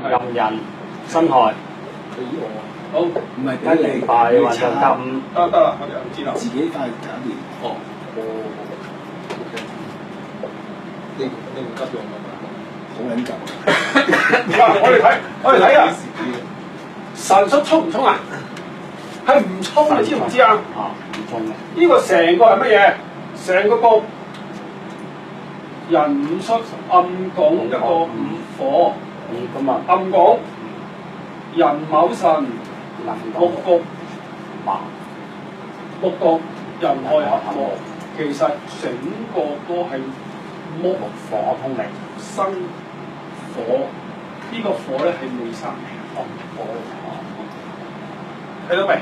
壬寅辛亥，好，唔係跟住大運就甲午，得啦，我哋知啦。自己快搞掂。哦，OK。你唔急用㗎嘛？好撚急。嗱，我哋睇啊，神速衝唔衝啊？係唔衝，你知唔知啊？唔衝嘅。呢個成個係乜嘢？成個局人五戌暗拱一個午火，咁啊，暗拱人卯辰六局六局人亥合和，其實整個都係木火通力，生火，呢個火咧係未生嘅暗火，睇到未？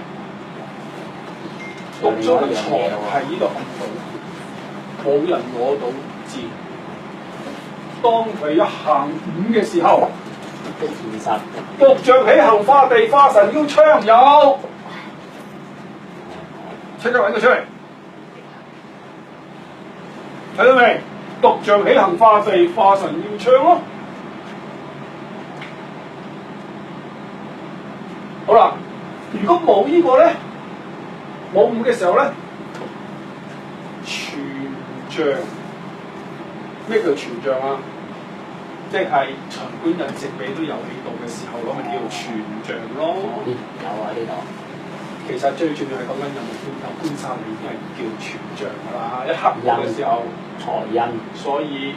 六張嘅財係呢度暗到，冇人攞到字。當佢一行午嘅時候，的現實，獨象起行化地化神邀昌有，即刻揾佢出嚟，睇到未？獨象起行化地化神邀昌咯。好啦，如果冇呢個咧，冇午嘅時候咧，全象。咩叫全象啊？即係財官人直尾都有喺度嘅時候，咁咪叫全象咯。有啊呢度。其實最重要係講緊有官殺，已經係叫全象㗎啦。一黑午嘅時候，財印，所以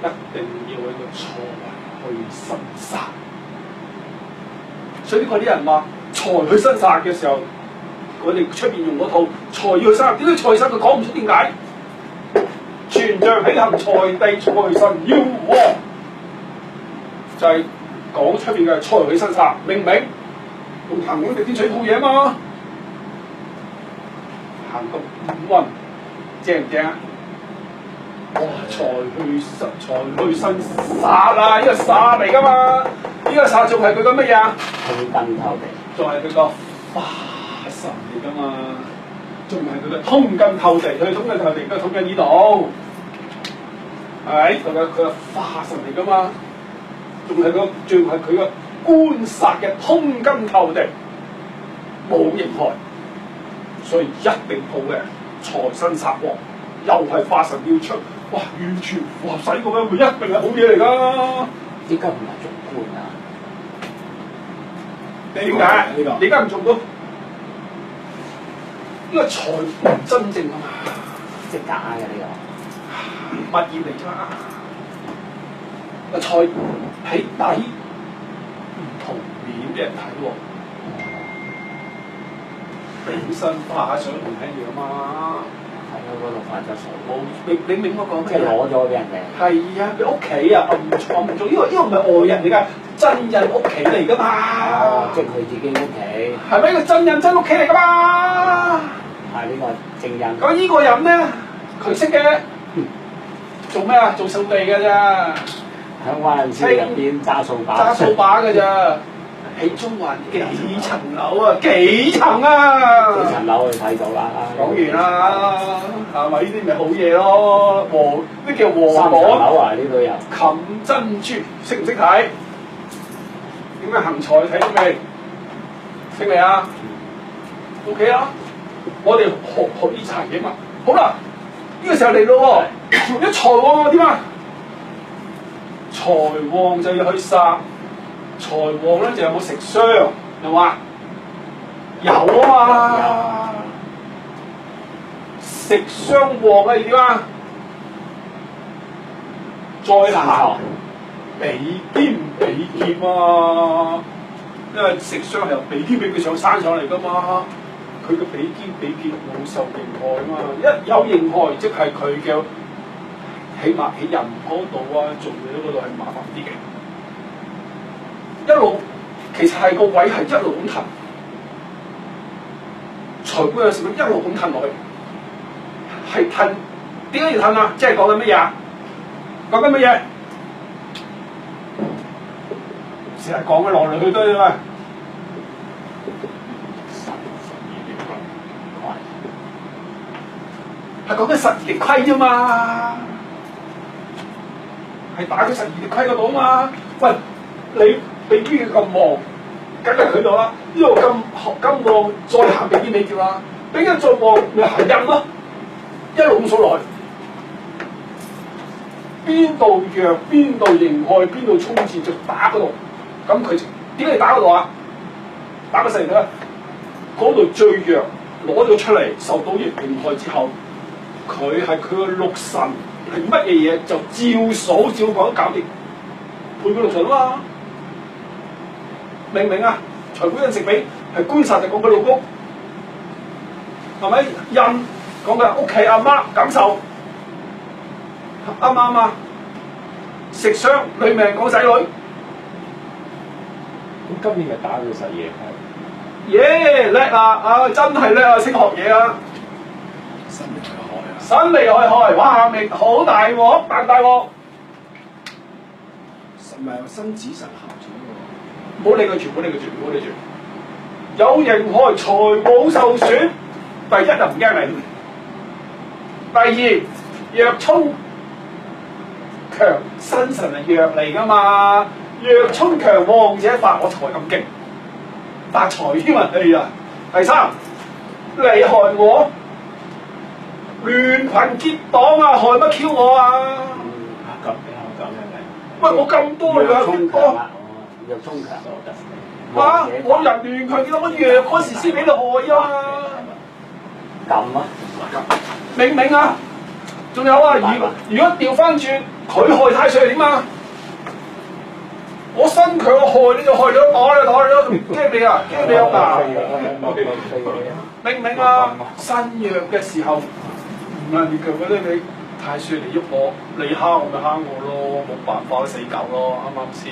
一定要喺個財去生殺。所以呢個啲人話財去生殺嘅時候，我哋出邊用嗰套財要去生，點解財生佢講唔出點解？全象起行財地財神邀旺，就係講出邊嘅財去生殺，明唔明？用行緊逆天取套嘢啊嘛，行個五運正唔正啊？哇！財去生殺啊！呢個殺嚟㗎嘛，呢個殺仲係佢個乜嘢啊？通根透地，仲係佢個化神嚟㗎嘛。仲係佢嘅通根透地，佢通根透地都係通緊呢度，係咪？佢嘅化神嚟㗎嘛，仲係佢嘅官殺嘅通根透地，冇刑害，所以一定好嘅財生殺旺，又係化神要出，哇！完全符合晒呢個咩？佢一定係好嘢嚟㗎。點解唔係做官啊？點解？你點解唔做到？呢個財唔真正啊嘛，即係假嘅呢物業嚟啫嘛。個財喺底唔同面俾人睇喎，比身化想唔一樣嘛。喺嗰度發咗財，你明我講咩？即係攞咗俾人哋。係啊，佢屋企啊，暗做呢個唔係外人嚟㗎，真人屋企嚟㗎嘛。即係佢自己屋企。係咪個真人真屋企嚟㗎嘛？係呢個正印。咁呢個人咧，佢識嘅，做咩啊？做掃地㗎咋？喺灣仔入邊揸掃把。揸掃把㗎咋？喺中環幾層樓啊？幾層啊？幾層樓去睇到啦。講完啦，係咪呢啲咪好嘢咯？咩叫和三層港？樓啊，呢度有。冚珍珠，識唔識睇？點解行財睇到未？識未啊？OK 啦，我哋學呢層嘢嘛。好啦，呢個時候嚟咯喎，一財旺點啊？財旺就要去殺，財旺咧就有冇食傷？有冇啊？有啊嘛。食傷旺係點啊？再行比肩比劫啊！因為食傷係由比肩俾佢上山上嚟㗎嘛，佢嘅比肩比劫冇受刑害啊嘛，一有刑害即係佢嘅起碼喺人嗰度啊，做嘢嗰度係麻煩啲嘅。一路其實係個位係一路咁騰，財官有時一路咁騰落去，係騰點解要騰啊？即係講緊乜嘢啊？講緊乜嘢？成日講嘅來來去去都係咩？係講緊十二力虧啫嘛，係打佢十二力虧嗰度啊嘛。喂，你比肩咁旺，梗係佢度啦。呢度咁旺，再行比肩尾叫啦。比肩再旺，咪行印咯，一路咁數落去。邊度弱，邊度迎害，邊度衝刺就打嗰度。咁佢點解要打嗰度啊？打個勢咧，嗰度最弱攞咗出嚟，受到迎害之後，佢係佢個六神係乜嘢嘢就照數照講搞掂，配佢六神啊嘛，明唔明啊？財官印食俾係官殺就講佢老公，係咪？印講佢屋企阿媽感受。啱唔啱啊？食傷女命講仔女，咁今年咪打到實夜批，耶叻啊！啊真係叻啊，識學嘢啊！新嚟開啊！新嚟開，哇！明好大鑊，大鑊！唔係新子神合咗喎。唔好理佢住，唔好理佢住，唔好理住。有刑害，財寶受損。第一就唔驚你，第二弱衝強，新神係弱嚟噶嘛？弱衝強，旺者發我財咁勁，發財添啊！係啊！第三，你害我，亂群結黨啊！害乜 Q 我啊？咁樣喂，我咁多弱衝多強啊！弱衝強就得。啊！我人亂群結黨，我弱嗰時先俾你害啊嘛！咁啊！明唔明啊？仲有啊！如果調翻轉，佢害太歲係點啊？我身強我害你就害咗，打你咯，驚你啊！驚你啊！明唔明啊？身弱嘅時候唔係你強嗰啲，你太歲嚟喐我，你蝦我咪蝦我咯，冇辦法死狗咯，啱唔啱先？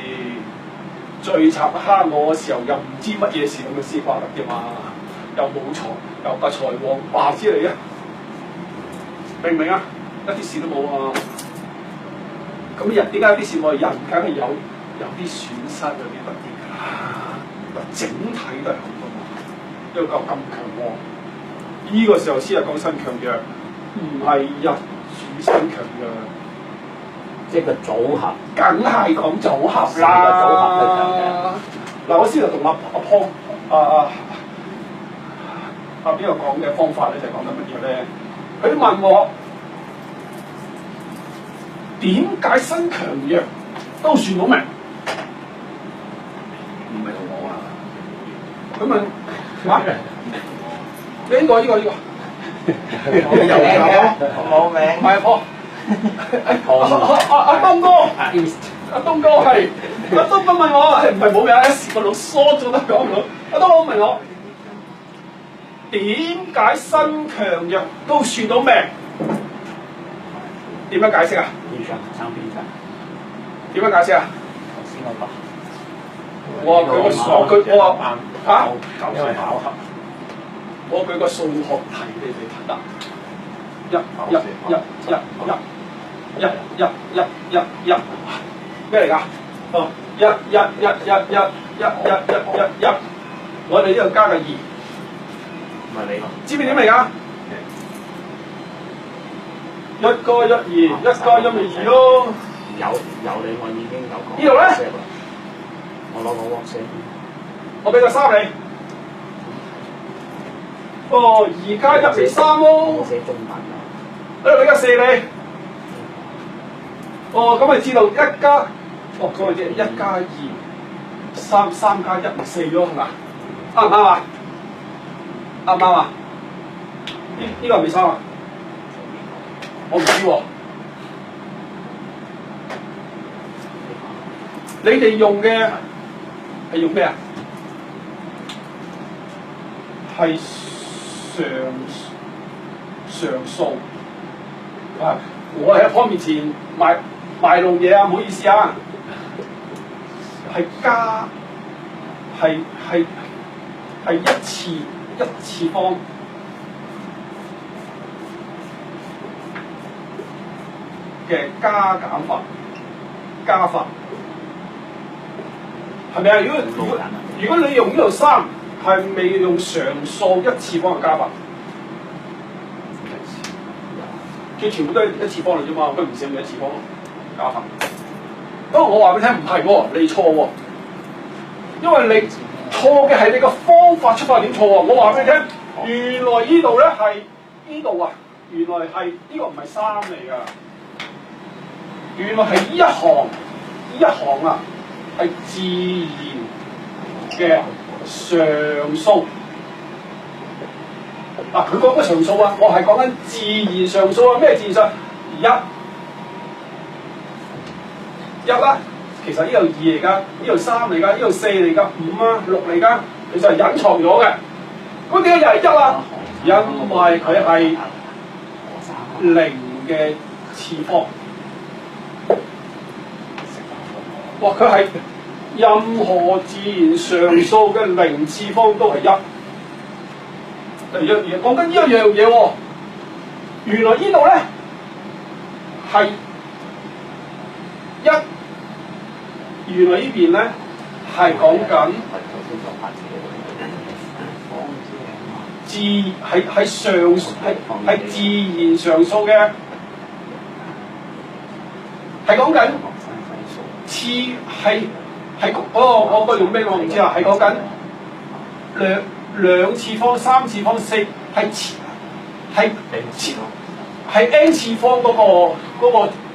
最慘蝦我嘅時候又唔知乜嘢事咁嘅司法得嘅嘛，又冇財，又不財旺，話之嚟嘅，明唔明啊？一啲事都冇啊！咁人點解有啲事冇？人梗係有啲損失，有啲得益㗎啦。整體都係好㗎嘛，因為夠咁強旺，呢個時候先係講身強弱，唔係人主身強弱。即係個組合，梗係講組合啦。組合都強嘅。嗱，我先就同阿Paul邊個講嘅方法咧，就係講緊乜嘢咧？佢問我點解身強弱都算到命？唔係同我啊！佢問嚇？呢個你又有冇名。唔係阿Paul。阿東哥，阿東哥係阿東哥問我，唔係冇名，一時個腦疏咗都講唔到。阿東哥問我點解身強弱都算到命？點樣解釋啊？邊張生邊張？點樣解釋啊？頭先嗰個。我舉個數，我話嚇，因為巧合。我舉個數學題你哋睇得。一咩嚟㗎？哦，一，我哋呢度加個2，唔係你咯。知唔知點嚟㗎？一加一2，一加一咪2咯。有你，我已經有講。呢度咧？我攞個 WhatsApp。我俾個3你。哦，2加1咪3咯。我寫中文啊。俾個4你。哦，咁咪知道1加，哦，咁咪即係1加2，3加1咪4咯，係嘛？啱唔啱啊？啱唔啱啊？呢個係咪3啊？我唔知喎。你哋用嘅係用咩啊？係常數啊！我喺พ่อ面前賣弄嘢啊，唔好意思啊，係加係一次方嘅加減法，加法係咪啊？如果你用呢度3，係未用常數一次方嘅加法？佢全部都係一次方嚟啫嘛，佢唔寫咪一次方咯，加法。不過我話俾你聽唔係喎，你錯喎。因為你錯嘅係你個方法出發點錯喎。我話俾你聽，原來呢度咧係呢度啊，原來係呢個唔係三嚟㗎，原來係呢一行啊係自然嘅常數。嗱，佢講嘅常數啊，我係講緊自然常數啊。咩自然常數？一啦，其實呢度2嚟㗎，呢度3嚟㗎，呢度4嚟㗎，5啊6嚟㗎，其實係隱藏咗嘅。咁點解又係1啊？因為佢係0嘅次方。哇！佢係任何自然常數嘅0次方都係1。講緊呢一樣嘢喎，原來呢度咧係1，原來呢邊咧係講緊係自然常數嘅，係講緊次係嗰個用咩我唔知啊，係講緊兩次方、3次方、4係 n 次方嗰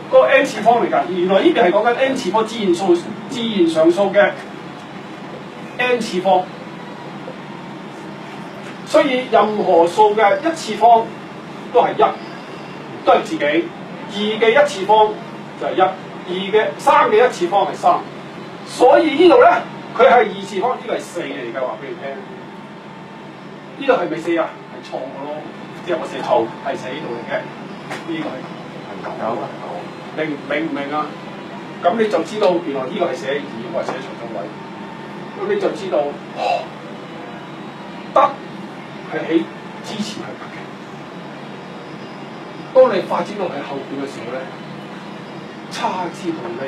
個 n 次方嚟㗎。原來呢邊係講緊 n 次方自然常數嘅 n 次方，所以任何數嘅1次方都係1，都係自己。2嘅1次方就係1，3嘅1次方係3。所以呢度咧，佢係2次方，呢個係4嚟㗎，話俾你聽。呢度係咪4啊？係錯嘅咯，即係我寫錯，係寫呢度嚟嘅。呢個係9，明唔明啊？咁你就知道原來呢個係寫2，我係寫錯咗位。咁你就知道，得係喺之前係得嘅。當你發展到喺後邊嘅時候咧，差之毫釐，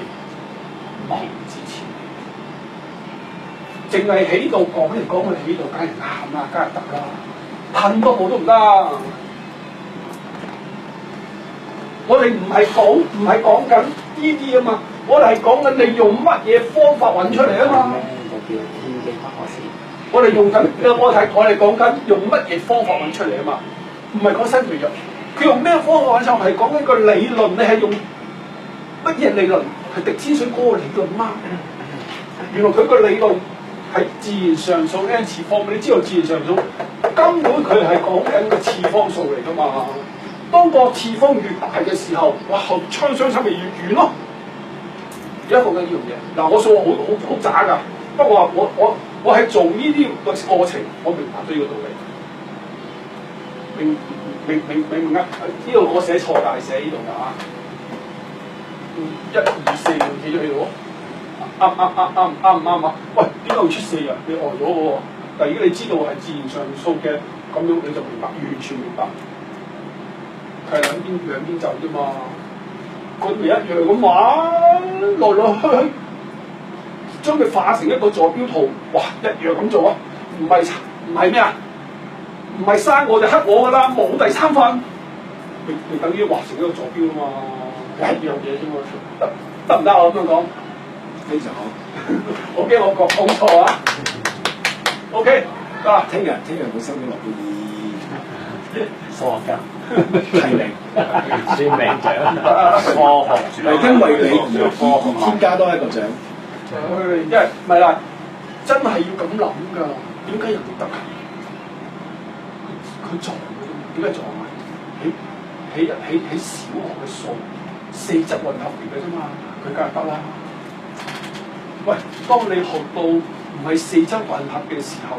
謬之千里。淨係喺呢度講嚟講去，喺呢度梗係啱啦，梗係得啦，褪多步都唔得。我哋唔係講緊呢啲啊嘛，我哋係講緊你用乜嘢方法揾出嚟啊嘛。我哋用緊，我哋講緊用乜嘢方法揾出嚟啊嘛，唔係講新培藥。佢用咩方法揾出嚟？係講緊個理論，你係用乜嘢理論？係滴千水嗰個理論嗎？原來佢個理論係自然常數 n 次方，你知道自然常數根本佢係講緊個次方數嚟㗎嘛。當個次方越大嘅時候，哇，相差咪越遠咯。而家講緊呢樣嘢，嗱，我數學好渣㗎，不過話我係做呢啲個過程，我明白咗呢個道理。明啊？呢度我寫錯，但係寫呢度㗎啊。1、2、4企咗喺度，啱唔啱啊？喂，點解會出4啊？你呆咗喎！但係如果你知道係自然常數嘅，咁樣你就明白，完全明白。係兩邊走啫嘛，佢咪一樣咁玩，來去，將佢化成一個坐標圖，哇，一樣咁做啊！唔係咩啊？唔係生我就黑我㗎啦，冇第3份，你等於畫成一個坐標啊嘛，一樣嘢啫嘛，得唔得？我咁樣講，非常好。我驚我講錯啊。OK， 嗱，聽日會收到諾貝爾數學家。提名，算命獎，科學係因為你而添加多一個獎。因為唔係啦，真係要咁諗㗎。點解人哋得㗎？佢撞嘅，點解撞啊？喺小學嘅數4則混合嚟嘅啫嘛，佢梗係得啦。喂，當你學到唔係4則混合嘅時候，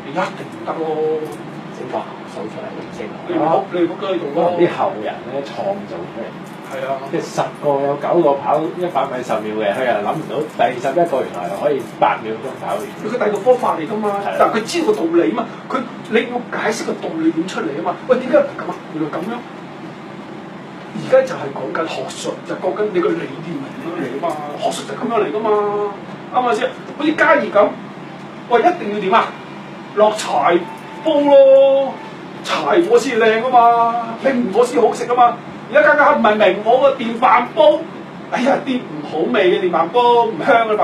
你一定唔得咯。整個數出嚟唔識，你唔好喺度咯。啲後人咧創造出嚟，係啊，即係10個有9個跑100米10秒嘅，佢又諗唔到第11個原來可以8秒鐘跑完。佢第二個方法嚟㗎嘛，但係佢知道個道理嘛，你要解釋個道理點出嚟啊嘛。喂，點解咁啊？原來咁樣。而家就係講緊學術，就講緊你個理念係點樣嚟㗎嘛。學術就咁樣嚟㗎嘛，啱唔啱先？好似加熱咁，喂，一定要點啊？落柴煲咯，柴火先靚㗎嘛，明火先好食㗎嘛。而家家唔係明火嘅電飯煲，哎呀啲唔好味嘅電飯煲，唔香嘅飯